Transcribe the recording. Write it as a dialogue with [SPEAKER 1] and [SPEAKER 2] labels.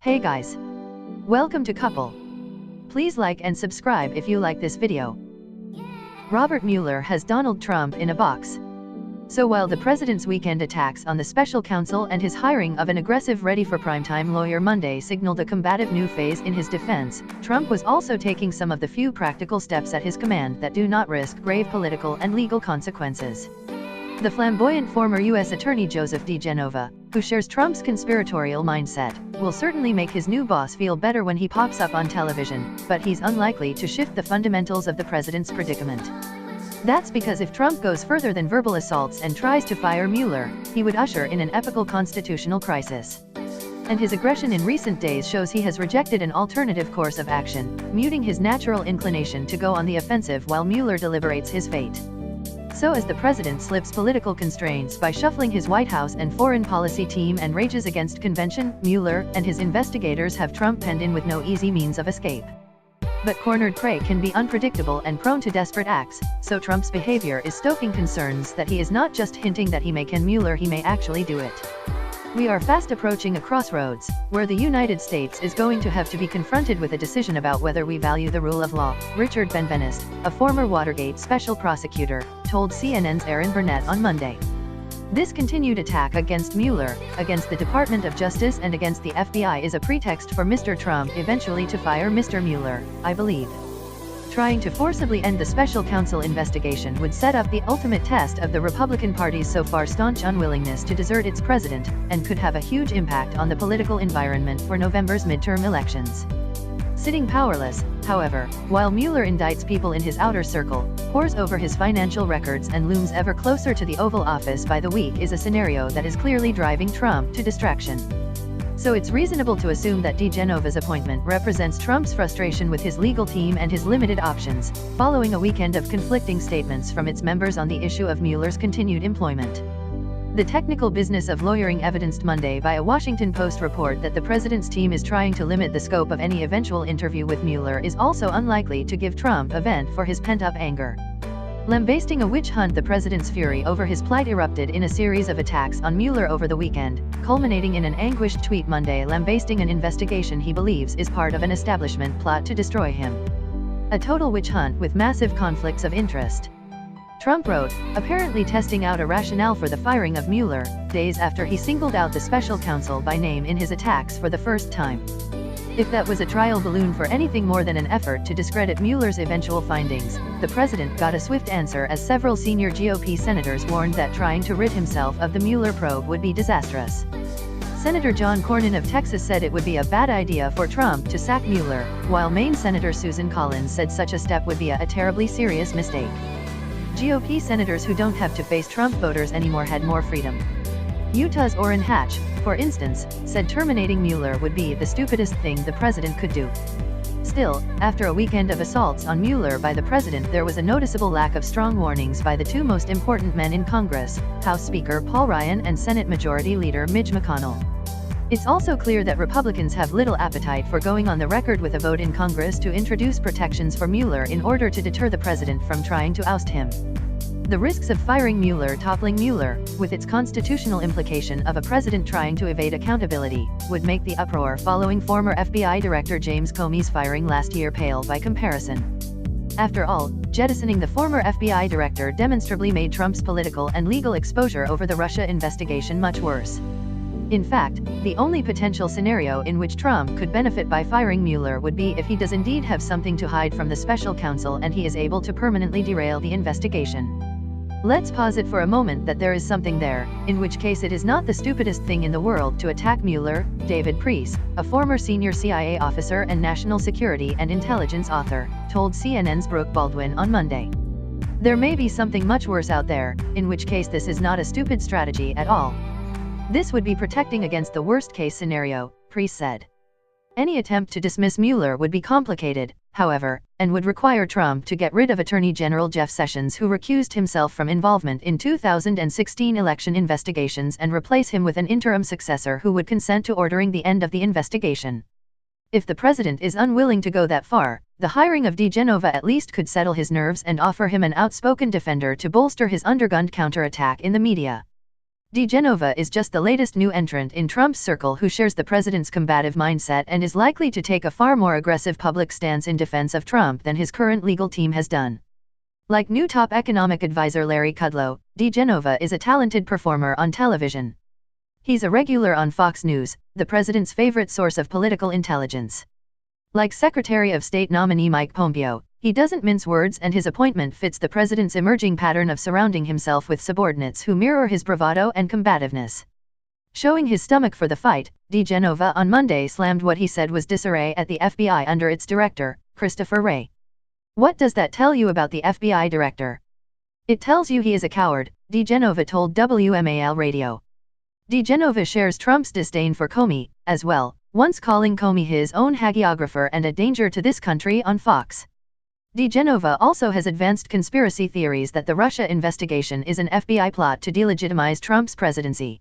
[SPEAKER 1] Hey guys! Welcome to Couple. Please like and subscribe if you like this video. Robert Mueller has Donald Trump in a box. So while the president's weekend attacks on the special counsel and his hiring of an aggressive ready-for-primetime lawyer Monday signaled a combative new phase in his defense, Trump was also taking some of the few practical steps at his command that do not risk grave political and legal consequences. The flamboyant former U.S. Attorney Joseph DeGenova, who shares Trump's conspiratorial mindset, will certainly make his new boss feel better when he pops up on television, but he's unlikely to shift the fundamentals of the president's predicament. That's because if Trump goes further than verbal assaults and tries to fire Mueller, he would usher in an epical constitutional crisis. And his aggression in recent days shows he has rejected an alternative course of action, muting his natural inclination to go on the offensive while Mueller deliberates his fate. So as the president slips political constraints by shuffling his White House and foreign policy team and rages against convention, Mueller and his investigators have Trump penned in with no easy means of escape. But cornered prey can be unpredictable and prone to desperate acts, so Trump's behavior is stoking concerns that he is not just hinting that he may can Mueller, he may actually do it. We are fast approaching a crossroads, where the United States is going to have to be confronted with a decision about whether we value the rule of law, Richard Benveniste, a former Watergate special prosecutor, told CNN's Erin Burnett on Monday. This continued attack against Mueller, against the Department of Justice and against the FBI is a pretext for Mr. Trump eventually to fire Mr. Mueller, I believe. Trying to forcibly end the special counsel investigation would set up the ultimate test of the Republican Party's so far staunch unwillingness to desert its president, and could have a huge impact on the political environment for November's midterm elections. Sitting powerless, however, while Mueller indicts people in his outer circle, pores over his financial records and looms ever closer to the Oval Office by the week is a scenario that is clearly driving Trump to distraction. So it's reasonable to assume that DeGenova's appointment represents Trump's frustration with his legal team and his limited options, following a weekend of conflicting statements from its members on the issue of Mueller's continued employment. The technical business of lawyering evidenced Monday by a Washington Post report that the president's team is trying to limit the scope of any eventual interview with Mueller is also unlikely to give Trump a vent for his pent-up anger. Lambasting a witch hunt, the president's fury over his plight erupted in a series of attacks on Mueller over the weekend, culminating in an anguished tweet Monday lambasting an investigation he believes is part of an establishment plot to destroy him. A total witch hunt with massive conflicts of interest. Trump wrote, apparently testing out a rationale for the firing of Mueller, days after he singled out the special counsel by name in his attacks for the first time. If that was a trial balloon for anything more than an effort to discredit Mueller's eventual findings, the president got a swift answer as several senior GOP senators warned that trying to rid himself of the Mueller probe would be disastrous. Senator John Cornyn of Texas said it would be a bad idea for Trump to sack Mueller, while Maine Senator Susan Collins said such a step would be a terribly serious mistake. GOP senators who don't have to face Trump voters anymore had more freedom. Utah's Orrin Hatch, for instance, said terminating Mueller would be the stupidest thing the president could do. Still, after a weekend of assaults on Mueller by the president, there was a noticeable lack of strong warnings by the two most important men in Congress, House Speaker Paul Ryan and Senate Majority Leader Mitch McConnell. It's also clear that Republicans have little appetite for going on the record with a vote in Congress to introduce protections for Mueller in order to deter the president from trying to oust him. The risks of firing Mueller, toppling Mueller, with its constitutional implication of a president trying to evade accountability, would make the uproar following former FBI Director James Comey's firing last year pale by comparison. After all, jettisoning the former FBI director demonstrably made Trump's political and legal exposure over the Russia investigation much worse. In fact, the only potential scenario in which Trump could benefit by firing Mueller would be if he does indeed have something to hide from the special counsel and he is able to permanently derail the investigation. Let's posit for a moment that there is something there, in which case it is not the stupidest thing in the world to attack Mueller, David Priess, a former senior CIA officer and national security and intelligence author, told CNN's Brooke Baldwin on Monday. There may be something much worse out there, in which case this is not a stupid strategy at all. This would be protecting against the worst-case scenario, Priess said. Any attempt to dismiss Mueller would be complicated, however, and would require Trump to get rid of Attorney General Jeff Sessions, who recused himself from involvement in 2016 election investigations, and replace him with an interim successor who would consent to ordering the end of the investigation. If the president is unwilling to go that far, the hiring of DeGenova at least could settle his nerves and offer him an outspoken defender to bolster his undergunned counterattack in the media. DeGenova is just the latest new entrant in Trump's circle who shares the president's combative mindset and is likely to take a far more aggressive public stance in defense of Trump than his current legal team has done. Like new top economic advisor Larry Kudlow, DeGenova is a talented performer on television. He's a regular on Fox News, the president's favorite source of political intelligence. Like Secretary of State nominee Mike Pompeo, he doesn't mince words, and his appointment fits the president's emerging pattern of surrounding himself with subordinates who mirror his bravado and combativeness. Showing his stomach for the fight, DeGenova on Monday slammed what he said was disarray at the FBI under its director, Christopher Wray. "What does that tell you about the FBI director?" "It tells you he is a coward," DeGenova told WMAL Radio. DeGenova shares Trump's disdain for Comey, as well, once calling Comey his own hagiographer and a danger to this country on Fox. DeGenova also has advanced conspiracy theories that the Russia investigation is an FBI plot to delegitimize Trump's presidency.